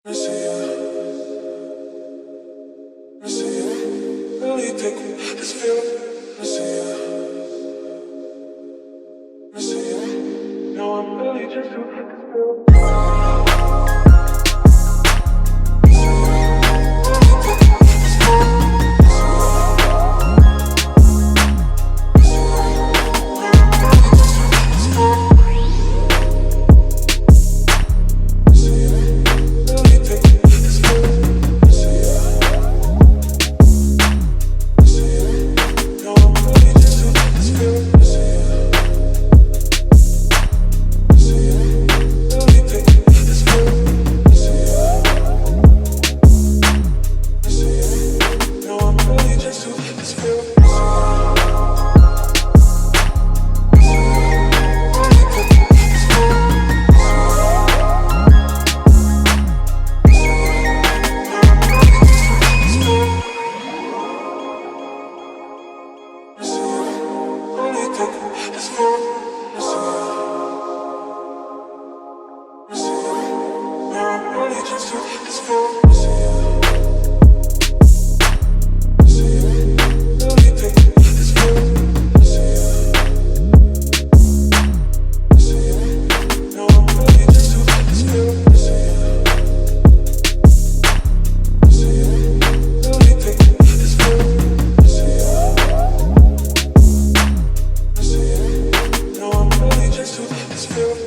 I see you, I see you, really take this feeling. I see you, I see you, now I'm really just too this feeling.